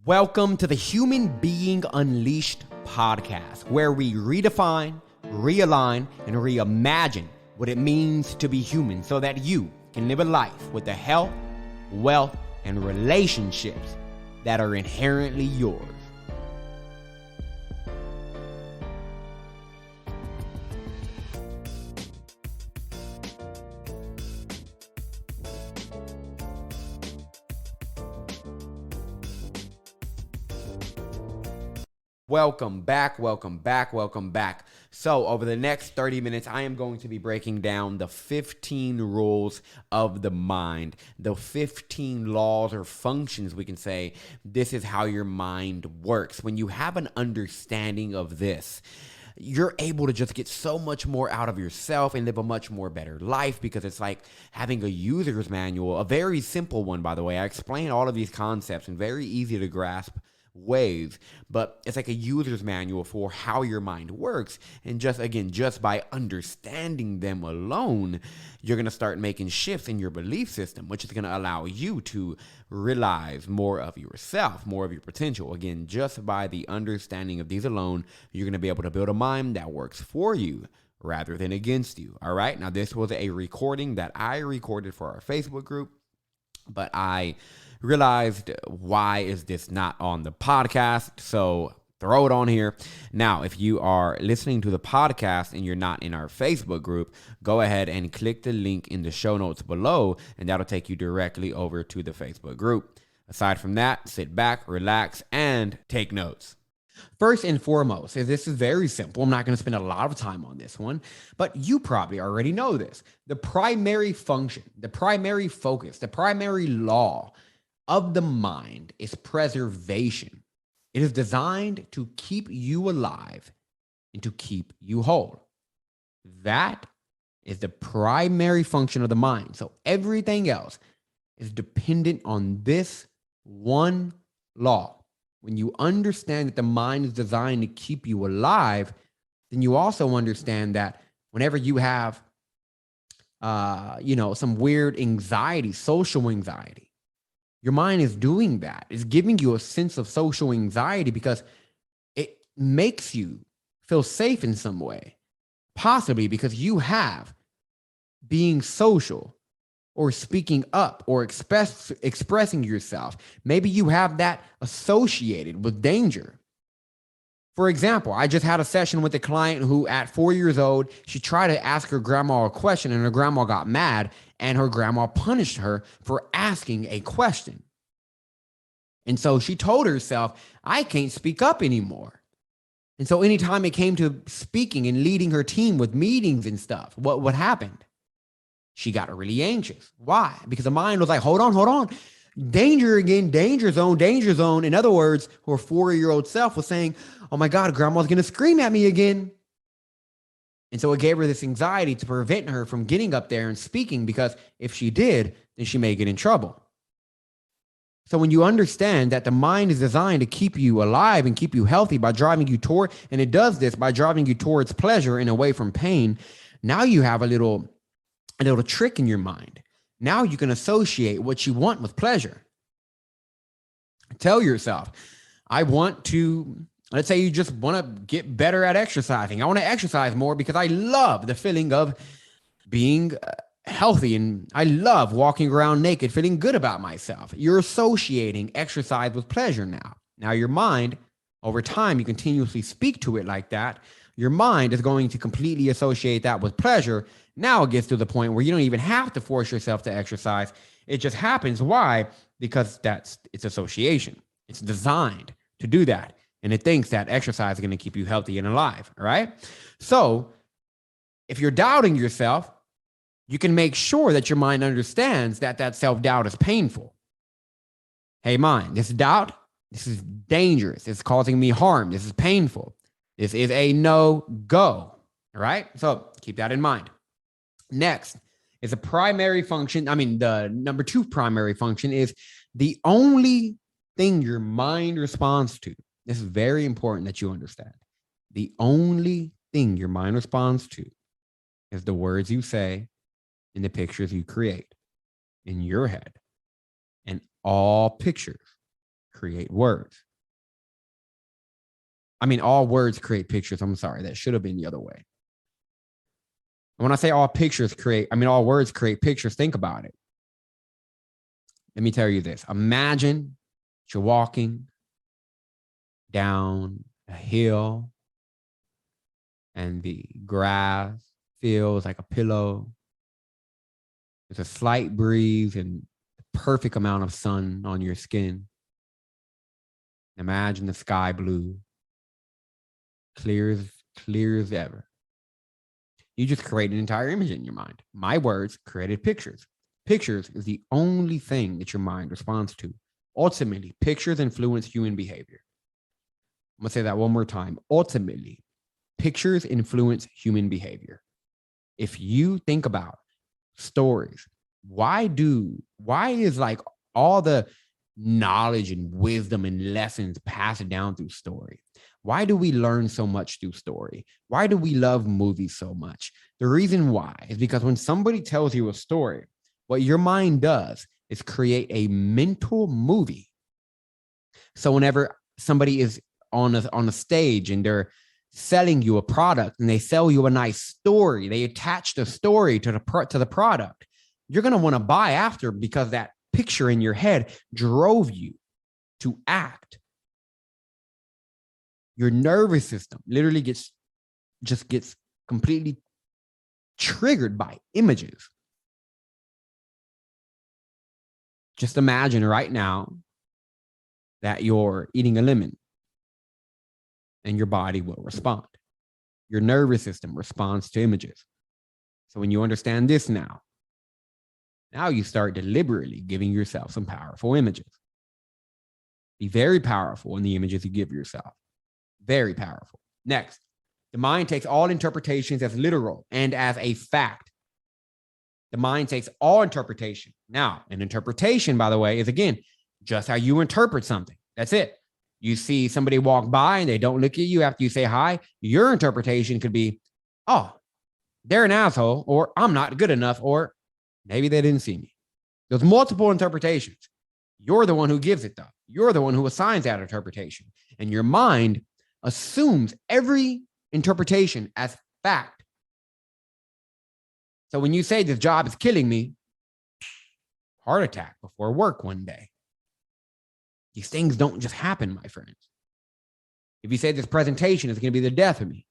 Welcome to the Human Being Unleashed podcast, where we redefine, realign, and reimagine what it means to be human so that you can live a life with the health, wealth, and relationships that are inherently yours. Welcome back. So over the next 30 minutes, I am going to be breaking down the 15 rules of the mind, the 15 laws or functions, we can say. This is how your mind works. When you have an understanding of this, you're able to just get so much more out of yourself and live a much more better life, because it's like having a user's manual, a very simple one, by the way. I explain all of these concepts in very easy to grasp ways, but it's like a user's manual for how your mind works. And just by understanding them alone, you're going to start making shifts in your belief system, which is going to allow you to realize more of yourself, more of your potential. Again, just by the understanding of these alone, you're going to be able to build a mind that works for you rather than against you. All right. Now, this was a recording that I recorded for our Facebook group, but I realized, why is this not on the podcast? So throw it on here. Now, if you are listening to the podcast and you're not in our Facebook group, go ahead and click the link in the show notes below, and that'll take you directly over to the Facebook group. Aside from that, sit back, relax, and take notes. First and foremost, this is very simple. I'm not going to spend a lot of time on this one, but you probably already know this. The primary function, the primary focus, the primary law of the mind is preservation. It is designed to keep you alive and to keep you whole. That is the primary function of the mind. So everything else is dependent on this one law. When you understand that the mind is designed to keep you alive, then you also understand that whenever you have, some weird anxiety, social anxiety, your mind is doing that. It's giving you a sense of social anxiety because it makes you feel safe in some way, possibly because you have being social or speaking up or expressing yourself. Maybe you have that associated with danger. For example, I just had a session with a client who at 4 years old, she tried to ask her grandma a question and her grandma got mad and her grandma punished her for asking a question. And so she told herself, I can't speak up anymore. And so anytime it came to speaking and leading her team with meetings and stuff, what happened? She got really anxious. Why? Because the mind was like, hold on. Danger again, danger zone. In other words, her 4-year-old self was saying, oh my God, grandma's going to scream at me again. And so it gave her this anxiety to prevent her from getting up there and speaking, because if she did, then she may get in trouble. So when you understand that the mind is designed to keep you alive and keep you healthy by driving you toward, and it does this by driving you towards pleasure and away from pain, now you have a little trick in your mind. Now you can associate what you want with pleasure. Tell yourself, I want to, let's say you just want to get better at exercising. I want to exercise more because I love the feeling of being healthy, and I love walking around naked, feeling good about myself. You're associating exercise with pleasure now. Now your mind, over time, you continuously speak to it like that. Your mind is going to completely associate that with pleasure. Now it gets to the point where you don't even have to force yourself to exercise. It just happens. Why? Because it's association. It's designed to do that. And it thinks that exercise is going to keep you healthy and alive. All right. So if you're doubting yourself, you can make sure that your mind understands that self-doubt is painful. Hey, mind, this doubt, this is dangerous. It's causing me harm. This is painful. This is a no-go. All right. So keep that in mind. Next is a primary function. The number 2 primary function is the only thing your mind responds to. This is very important that you understand. The only thing your mind responds to is the words you say and the pictures you create in your head. And all pictures create words. I mean, all words create pictures. I'm sorry, that should have been the other way. And when I say all pictures create, I mean, all words create pictures. Think about it. Let me tell you this. Imagine that you're walking down a hill and the grass feels like a pillow. There's a slight breeze and the perfect amount of sun on your skin. Imagine the sky blue, clear as ever. You just create an entire image in your mind. My words created pictures. Pictures is the only thing that your mind responds to. Ultimately, pictures influence human behavior. I'm going to say that one more time. Ultimately, pictures influence human behavior. If you think about stories, why is like all the knowledge and wisdom and lessons passed down through story? Why do we learn so much through story? Why do we love movies so much? The reason why is because when somebody tells you a story, what your mind does is create a mental movie. So whenever somebody is on a stage and they're selling you a product and they sell you a nice story, they attach the story to the product, you're going to want to buy after because that picture in your head drove you to act. Your nervous system literally gets completely triggered by images. Just imagine right now that you're eating a lemon and your body will respond. Your nervous system responds to images. So when you understand this now you start deliberately giving yourself some powerful images. Be very powerful in the images you give yourself. Very powerful. Next, the mind takes all interpretations as literal and as a fact. The mind takes all interpretation. Now, an interpretation, by the way, is again, just how you interpret something. That's it. You see somebody walk by and they don't look at you after you say hi. Your interpretation could be, oh, they're an asshole, or I'm not good enough, or maybe they didn't see me. There's multiple interpretations. You're the one who gives it, though. You're the one who assigns that interpretation. And your mind assumes every interpretation as fact. So when you say this job is killing me, heart attack before work one day. These things don't just happen, my friends. If you say this presentation is going to be the death of me,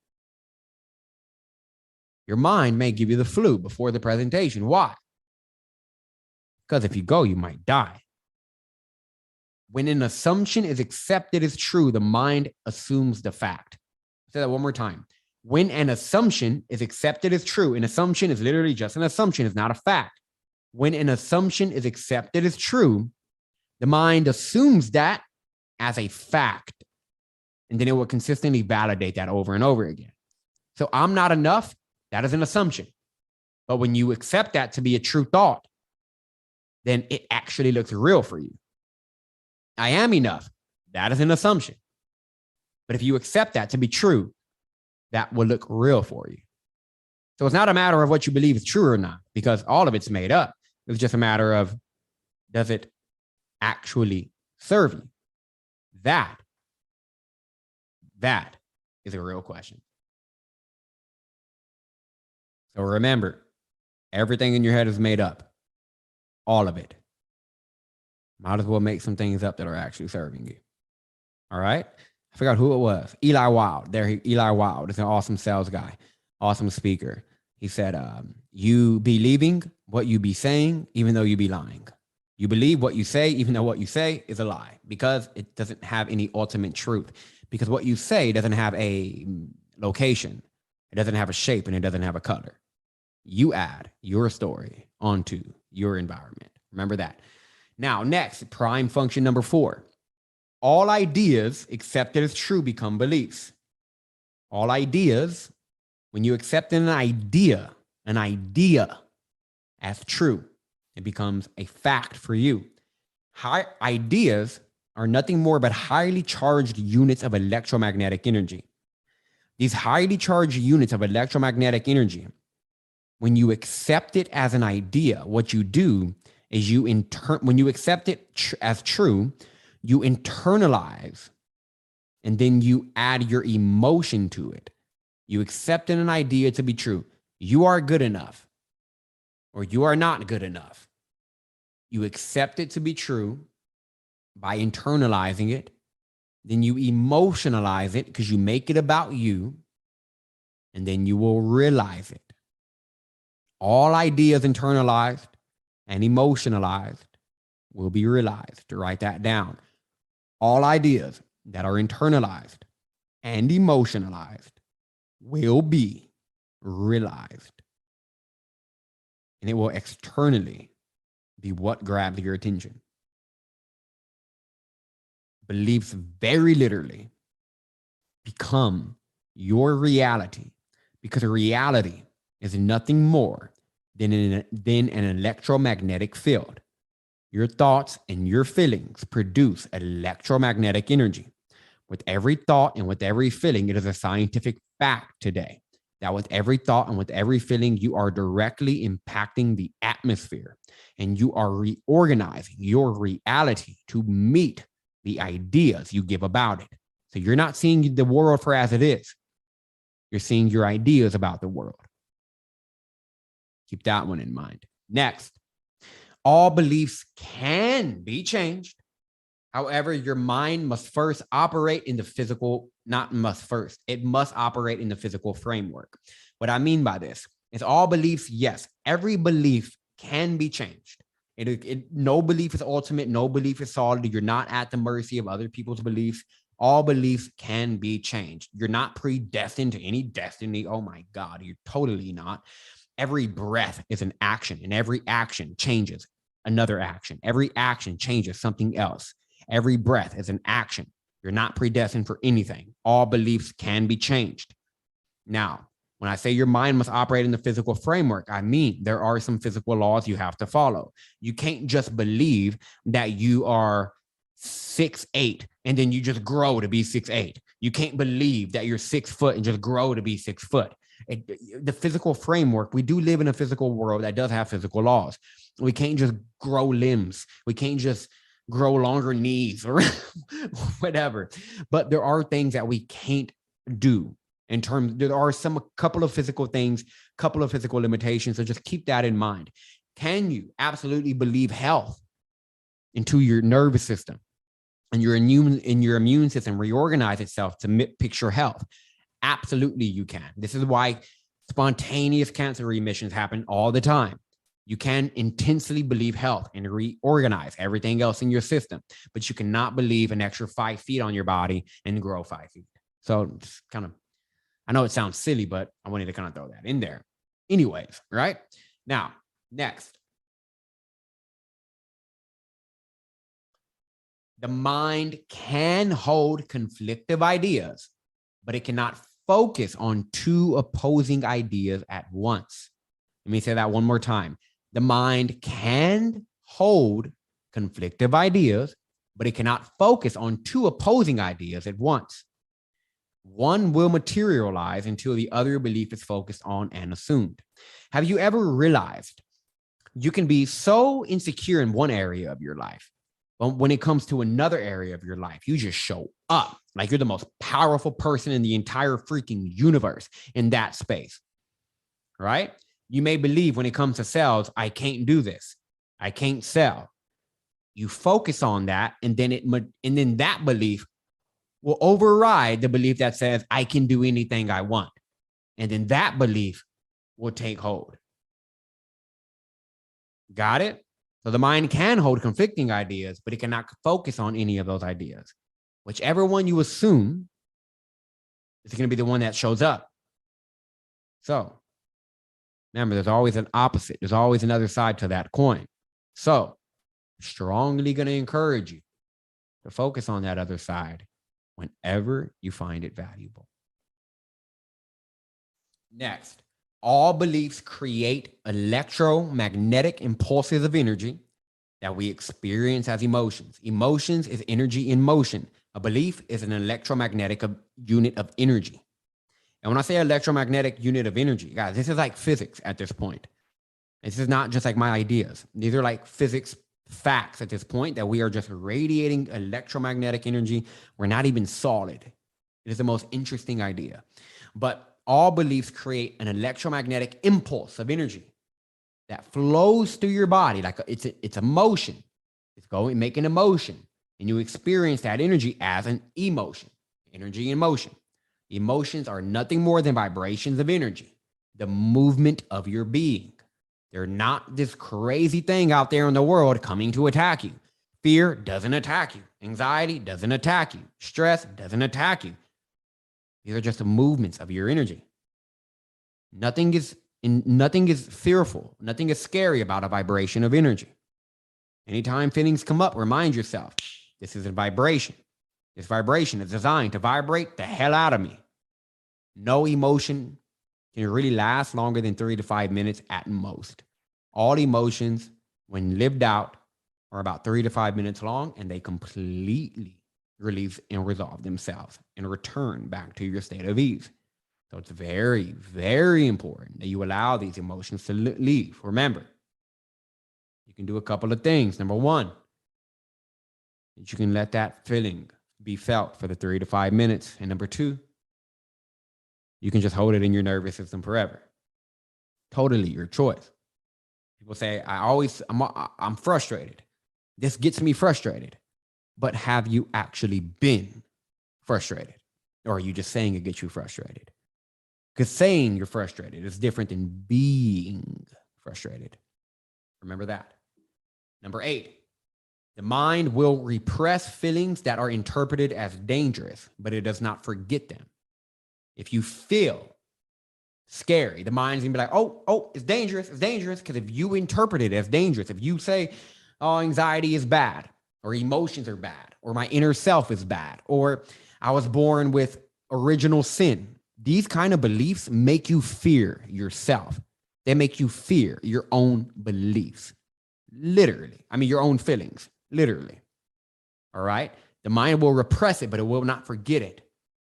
your mind may give you the flu before the presentation. Why? Because if you go, you might die. When an assumption is accepted as true, the mind assumes the fact. I'll say that one more time. When an assumption is accepted as true, an assumption is literally just an assumption, it's not a fact. When an assumption is accepted as true, the mind assumes that as a fact, and then it will consistently validate that over and over again. So I'm not enough, that is an assumption. But when you accept that to be a true thought, then it actually looks real for you. I am enough, that is an assumption. But if you accept that to be true, that will look real for you. So it's not a matter of what you believe is true or not, because all of it's made up. It's just a matter of, does it actually serve you? That is a real question. So remember, everything in your head is made up. All of it. Might as well make some things up that are actually serving you. All right? I forgot who it was. Eli Wild. Eli Wild is an awesome sales guy, awesome speaker. He said, you believing what you be saying, even though you be lying. You believe what you say, even though what you say is a lie, because it doesn't have any ultimate truth. Because what you say doesn't have a location, it doesn't have a shape, and it doesn't have a color. You add your story onto your environment. Remember that. Now, next, prime function number 4. All ideas accepted as true become beliefs. All ideas, when you accept an idea as true, it becomes a fact for you. Ideas are nothing more but highly charged units of electromagnetic energy. These highly charged units of electromagnetic energy, when you accept it as an idea, what you do is when you accept it as true, You internalize, and then you add your emotion to it. You accept an idea to be true. You are good enough, or you are not good enough. You accept it to be true by internalizing it. Then you emotionalize it because you make it about you, and then you will realize it. All ideas internalized and emotionalized will be realized. To write that down. All ideas that are internalized and emotionalized will be realized. And it will externally be what grabs your attention. Beliefs very literally become your reality, because a reality is nothing more than an electromagnetic field. Your thoughts and your feelings produce electromagnetic energy. With every thought and with every feeling, it is a scientific fact today that with every thought and with every feeling, you are directly impacting the atmosphere, and you are reorganizing your reality to meet the ideas you give about it. So you're not seeing the world for as it is. You're seeing your ideas about the world. Keep that one in mind. Next, all beliefs can be changed. However, your mind must first operate in the physical, not must first, it must operate in the physical framework. What I mean by this is all beliefs, yes, every belief can be changed. No belief is ultimate. No belief is solid. You're not at the mercy of other people's beliefs. All beliefs can be changed. You're not predestined to any destiny. Oh my God, you're totally not. Every breath is an action, and every action changes another action. Every action changes something else. Every breath is an action. You're not predestined for anything. All beliefs can be changed. Now, when I say your mind must operate in the physical framework, I mean there are some physical laws you have to follow. You can't just believe that you are 6'8" and then you just grow to be 6'8". You can't believe that you're 6 foot and just grow to be 6 foot. The physical framework, we do live in a physical world that does have physical laws. We can't just grow limbs. We can't just grow longer knees or whatever. But there are things that we can't do in terms, there are a couple of physical things, couple of physical limitations. So just keep that in mind. Can you absolutely believe health into your nervous system and your immune system reorganize itself to picture health? Absolutely, you can. This is why spontaneous cancer remissions happen all the time. You can intensely believe health and reorganize everything else in your system, but you cannot believe an extra 5 feet on your body and grow 5 feet. So just kind of, I know it sounds silly, but I wanted to kind of throw that in there. Anyways, right? Now, next. The mind can hold conflictive ideas, but it cannot focus on two opposing ideas at once. Let me say that one more time. The mind can hold conflictive ideas, but it cannot focus on two opposing ideas at once. One will materialize until the other belief is focused on and assumed. Have you ever realized you can be so insecure in one area of your life, but when it comes to another area of your life, you just show up like you're the most powerful person in the entire freaking universe in that space, right? You may believe when it comes to sales, I can't do this. I can't sell. You focus on that, and then that belief will override the belief that says I can do anything I want. And then that belief will take hold. Got it? So the mind can hold conflicting ideas, but it cannot focus on any of those ideas. Whichever one you assume is going to be the one that shows up. So remember, there's always an opposite. There's always another side to that coin. So strongly going to encourage you to focus on that other side whenever you find it valuable. Next, all beliefs create electromagnetic impulses of energy that we experience as emotions. Emotions is energy in motion. A belief is an electromagnetic unit of energy. And when I say electromagnetic unit of energy, guys, this is like physics at this point. This is not just like my ideas. These are like physics facts at this point that we are just radiating electromagnetic energy. We're not even solid. It is the most interesting idea. But all beliefs create an electromagnetic impulse of energy that flows through your body like it's a motion. It's going making a motion, and you experience that energy as an emotion. Energy and motion. Emotions are nothing more than vibrations of energy, the movement of your being. They're not this crazy thing out there in the world coming to attack you. Fear doesn't attack you. Anxiety doesn't attack you. Stress doesn't attack you. These are just the movements of your energy. Nothing is fearful. Nothing is scary about a vibration of energy. Anytime feelings come up, remind yourself, this is a vibration. This vibration is designed to vibrate the hell out of me. No emotion can really last longer than 3 to 5 minutes at most. All emotions, when lived out, are about 3 to 5 minutes long, and they completely release and resolve themselves and return back to your state of ease. So it's very, very important that you allow these emotions to leave. Remember, you can do a couple of things. Number one, that you can let that feeling be felt for the 3 to 5 minutes. And number two, you can just hold it in your nervous system forever. Totally your choice. People say, I'm frustrated. This gets me frustrated. But have you actually been frustrated? Or are you just saying it gets you frustrated? Because saying you're frustrated is different than being frustrated. Remember that. Number 8, the mind will repress feelings that are interpreted as dangerous, but it does not forget them. If you feel scary, the mind's gonna be like, oh, it's dangerous. It's dangerous. Because if you interpret it as dangerous, if you say, oh, anxiety is bad, or emotions are bad, or my inner self is bad, or I was born with original sin, these kind of beliefs make you fear yourself. They make you fear your own beliefs. Literally. I mean, your own feelings. Literally. All right? The mind will repress it, but it will not forget it.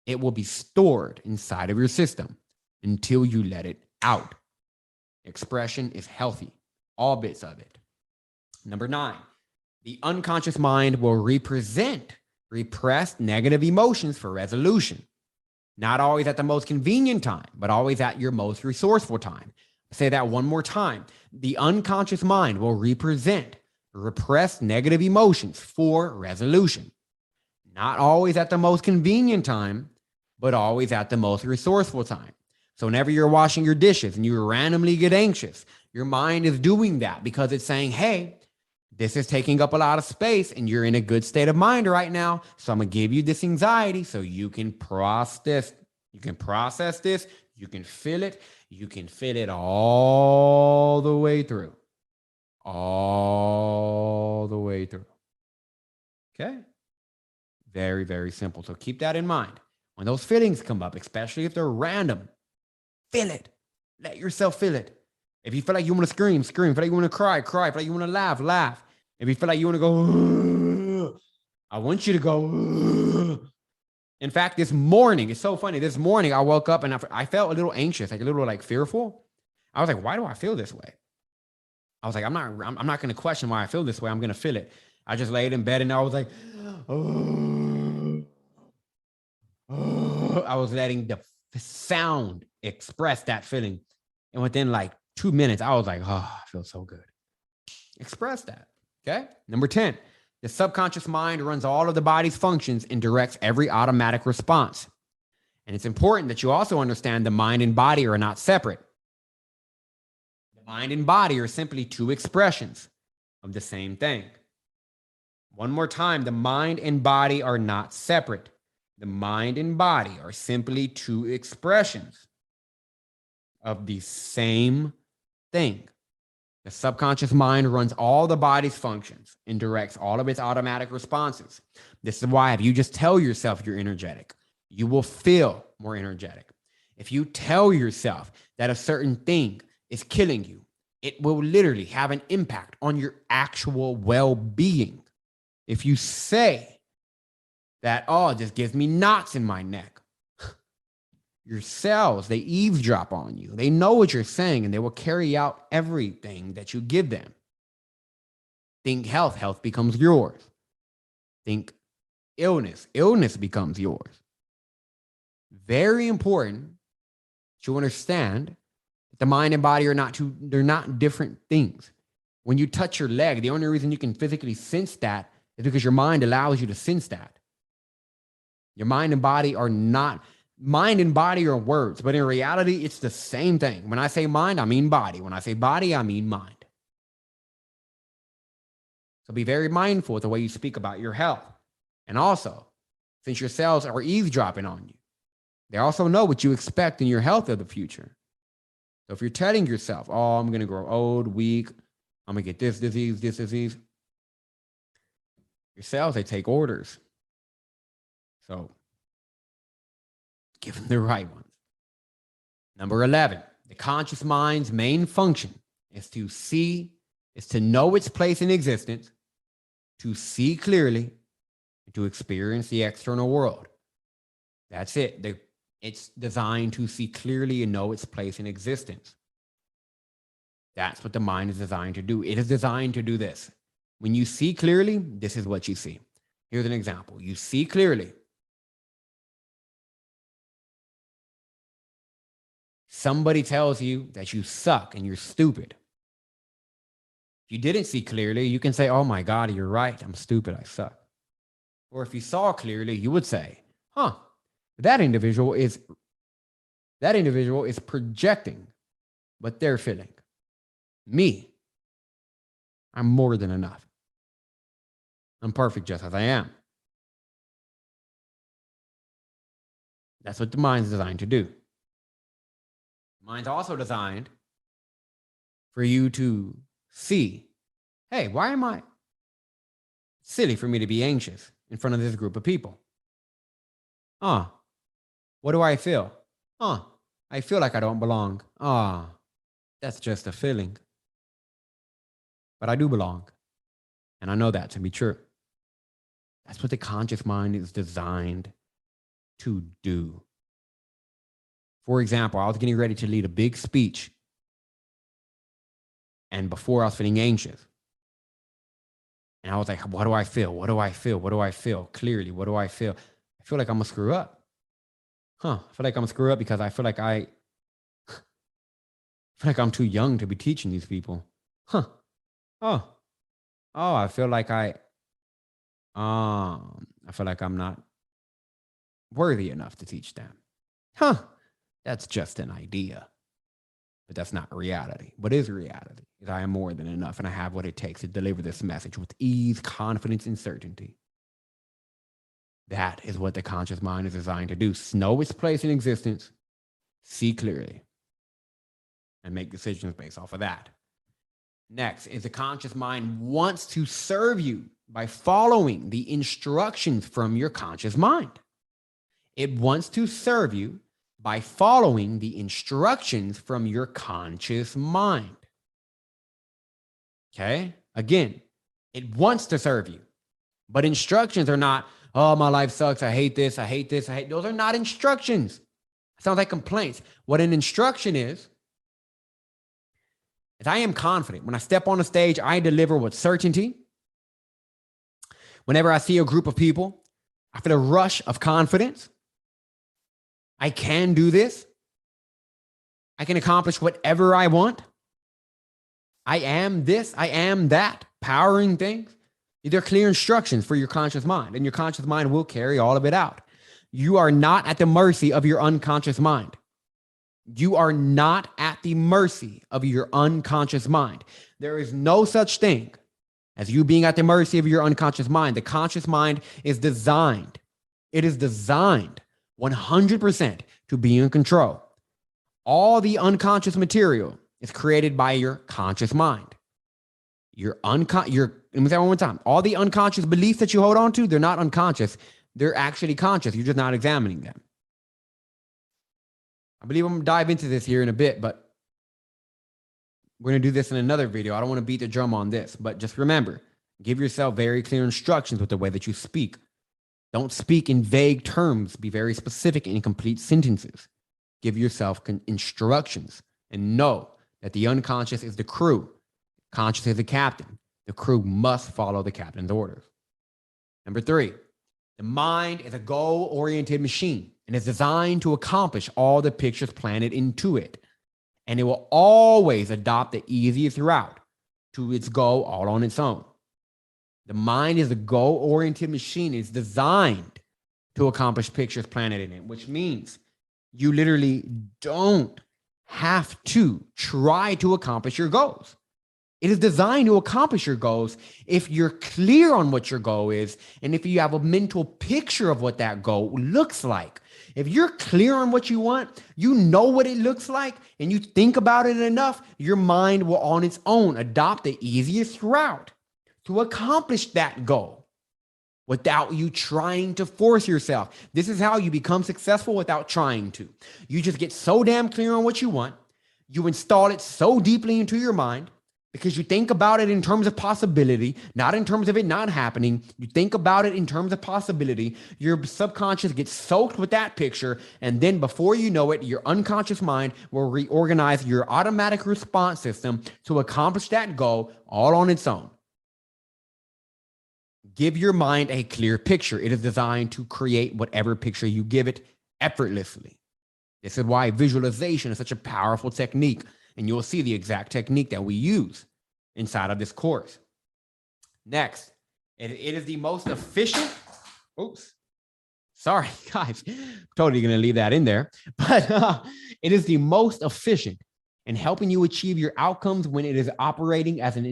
It will be stored inside of your system until you let it out. Expression is healthy, all bits of it. Number 9, the unconscious mind will represent repressed negative emotions for resolution. Not always at the most convenient time, but always at your most resourceful time. I'll say that one more time. The unconscious mind will represent repressed negative emotions for resolution. Not always at the most convenient time, but always at the most resourceful time. So whenever you're washing your dishes and you randomly get anxious, your mind is doing that because it's saying, hey, this is taking up a lot of space and you're in a good state of mind right now. So I'm going to give you this anxiety so you can process. You can process this. You can feel it. You can feel it all the way through. All the way through. Okay? Very, very simple. So keep that in mind. When those feelings come up, especially if they're random, feel it. Let yourself feel it. If you feel like you want to scream, scream. If you feel like you want to cry, cry. If you feel like you want to laugh, laugh. If you feel like you want to go, I want you to go. In fact, this morning, it's so funny. This morning, I woke up and I felt a little anxious, like a little like fearful. I was like, why do I feel this way? I was like, I'm not going to question why I feel this way. I'm going to feel it. I just laid in bed and I was like, I was letting the sound express that feeling. And within like 2 minutes, I was like, oh, I feel so good. Express that. Okay. Number 10, the subconscious mind runs all of the body's functions and directs every automatic response. And it's important that you also understand the mind and body are not separate. The mind and body are simply two expressions of the same thing. One more time, the mind and body are not separate. The mind and body are simply two expressions of the same thing. The subconscious mind runs all the body's functions and directs all of its automatic responses. This is why if you just tell yourself you're energetic, you will feel more energetic. If you tell yourself that a certain thing is killing you, it will literally have an impact on your actual well-being. If you say that, oh, this gives me knots in my neck, your cells, they eavesdrop on you. They know what you're saying and they will carry out everything that you give them. Think health, health becomes yours. Think illness, illness becomes yours. Very important to understand that the mind and body are they're not different things. When you touch your leg, the only reason you can physically sense that is because your mind allows you to sense that. Your mind and body are not, mind and body are words, but in reality, it's the same thing. When I say mind, I mean body. When I say body, I mean mind. So be very mindful of the way you speak about your health. And also, since your cells are eavesdropping on you, they also know what you expect in your health of the future. So if you're telling yourself, oh, I'm going to grow old, weak, I'm going to get this disease, your cells, they take orders. So give them the right ones. Number 11, the conscious mind's main function is to know its place in existence, to see clearly, and to experience the external world. That's it. It's designed to see clearly and know its place in existence. That's what the mind is designed to do. It is designed to do this. When you see clearly, this is what you see. Here's an example. You see clearly. Somebody tells you that you suck and you're stupid. If you didn't see clearly, you can say, oh my God, you're right. I'm stupid. I suck. Or if you saw clearly, you would say, that individual is projecting what they're feeling. Me, I'm more than enough. I'm perfect just as I am. That's what the mind's designed to do. The mind's also designed for you to see, hey, why am I silly for me to be anxious in front of this group of people? What do I feel? I feel like I don't belong. That's just a feeling. But I do belong. And I know that to be true. That's what the conscious mind is designed to do. For example, I was getting ready to lead a big speech. And before I was feeling anxious. And I was like, what do I feel? What do I feel? What do I feel? Clearly, what do I feel? I feel like I'm going to screw up. I feel like I'm going to screw up because I feel like I feel like I'm too young to be teaching these people. I feel like I feel like I'm not worthy enough to teach them. That's just an idea. But that's not reality. What is reality is I am more than enough and I have what it takes to deliver this message with ease, confidence, and certainty. That is what the conscious mind is designed to do. Know its place in existence, see clearly, and make decisions based off of that. Next is the conscious mind wants to serve you by following the instructions from your conscious mind. It wants to serve you by following the instructions from your conscious mind. Okay? Again, it wants to serve you, but instructions are not, oh, my life sucks. I hate this. I hate this. Those are not instructions. It sounds like complaints. What an instruction is I am confident. When I step on the stage, I deliver with certainty. Whenever I see a group of people, I feel a rush of confidence. I can do this. I can accomplish whatever I want. I am this. I am that. Powering things. These are clear instructions for your conscious mind, and your conscious mind will carry all of it out. You are not at the mercy of your unconscious mind. You are not at the mercy of your unconscious mind. There is no such thing as you being at the mercy of your unconscious mind. The conscious mind is designed. It is designed 100% to be in control. All the unconscious material is created by your conscious mind. Let me say it one more time. All the unconscious beliefs that you hold on to, they're not unconscious. They're actually conscious. You're just not examining them. I believe I'm going to dive into this here in a bit, but we're going to do this in another video. I don't want to beat the drum on this, but just remember, give yourself very clear instructions with the way that you speak. Don't speak in vague terms. Be very specific in complete sentences. Give yourself instructions and know that the unconscious is the crew. Conscious is the captain. The crew must follow the captain's orders. Number 3, the mind is a goal-oriented machine and is designed to accomplish all the pictures planted into it. And it will always adopt the easiest route to its goal all on its own. The mind is a goal-oriented machine. It's designed to accomplish pictures planted in it, which means you literally don't have to try to accomplish your goals. It is designed to accomplish your goals if you're clear on what your goal is and if you have a mental picture of what that goal looks like. If you're clear on what you want, you know what it looks like, and you think about it enough, your mind will on its own adopt the easiest route to accomplish that goal without you trying to force yourself. This is how you become successful without trying to. You just get so damn clear on what you want. You install it so deeply into your mind because you think about it in terms of possibility, not in terms of it not happening. You think about it in terms of possibility. Your subconscious gets soaked with that picture, and then before you know it, your unconscious mind will reorganize your automatic response system to accomplish that goal all on its own. Give your mind a clear picture. It is designed to create whatever picture you give it effortlessly. This is why visualization is such a powerful technique, and you'll see the exact technique that we use inside of this course. Next, it is the most efficient. Oops. Sorry, guys. Totally going to leave that in there. But it is the most efficient in helping you achieve your outcomes when it is operating as an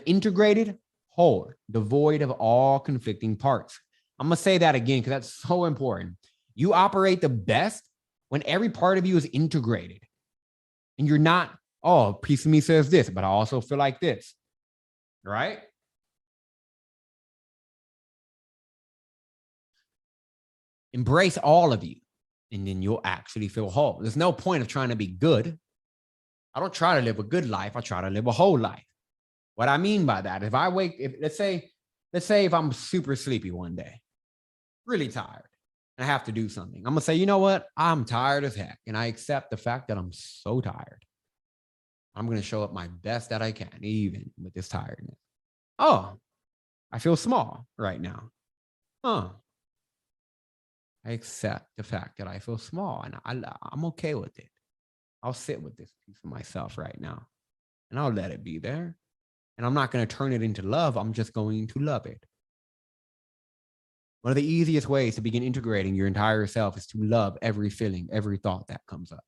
integrated whole, devoid of all conflicting parts. I'm going to say that again because that's so important. You operate the best when every part of you is integrated. And you're not, oh, a piece of me says this, but I also feel like this, right? Embrace all of you, and then you'll actually feel whole. There's no point of trying to be good. I don't try to live a good life. I try to live a whole life. What I mean by that, let's say if I'm super sleepy one day, really tired, and I have to do something, I'm going to say, you know what? I'm tired as heck. And I accept the fact that I'm so tired. I'm going to show up my best that I can, even with this tiredness. Oh, I feel small right now. I accept the fact that I feel small, and I'm okay with it. I'll sit with this piece of myself right now, and I'll let it be there. And I'm not going to turn it into love. I'm just going to love it. One of the easiest ways to begin integrating your entire self is to love every feeling, every thought that comes up.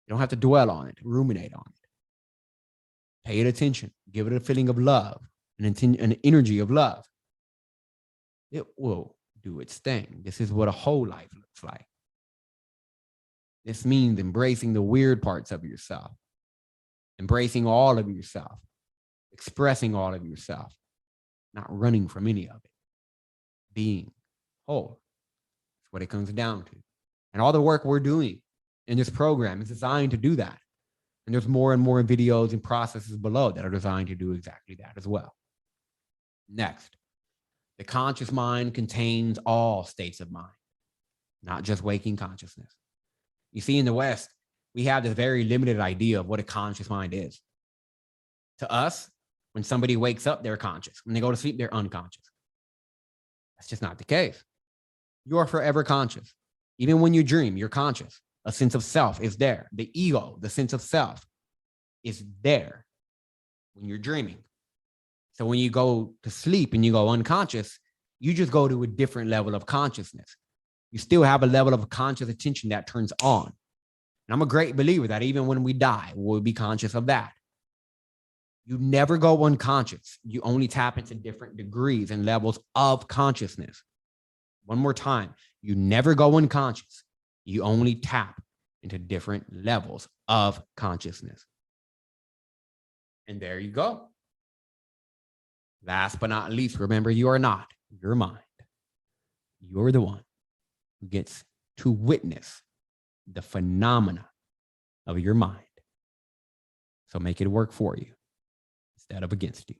You don't have to dwell on it, ruminate on it. Pay it attention. Give it a feeling of love, an energy of love. It will do its thing. This is what a whole life looks like. This means embracing the weird parts of yourself, embracing all of yourself, expressing all of yourself, not running from any of it. Being whole. That's what it comes down to. And all the work we're doing in this program is designed to do that. And there's more and more videos and processes below that are designed to do exactly that as well. Next, the conscious mind contains all states of mind, not just waking consciousness. You see, in the West, we have this very limited idea of what a conscious mind is. To us, when somebody wakes up, they're conscious. When they go to sleep, they're unconscious. That's just not the case. You are forever conscious. Even when you dream, you're conscious. A sense of self is there. The ego, the sense of self, is there when you're dreaming. So when you go to sleep and you go unconscious, you just go to a different level of consciousness. You still have a level of conscious attention that turns on. And I'm a great believer that even when we die, we'll be conscious of that. You never go unconscious. You only tap into different degrees and levels of consciousness. One more time, you never go unconscious. You only tap into different levels of consciousness. And there you go. Last but not least, remember, you are not your mind. You're the one who gets to witness the phenomena of your mind. So make it work for you instead of against you.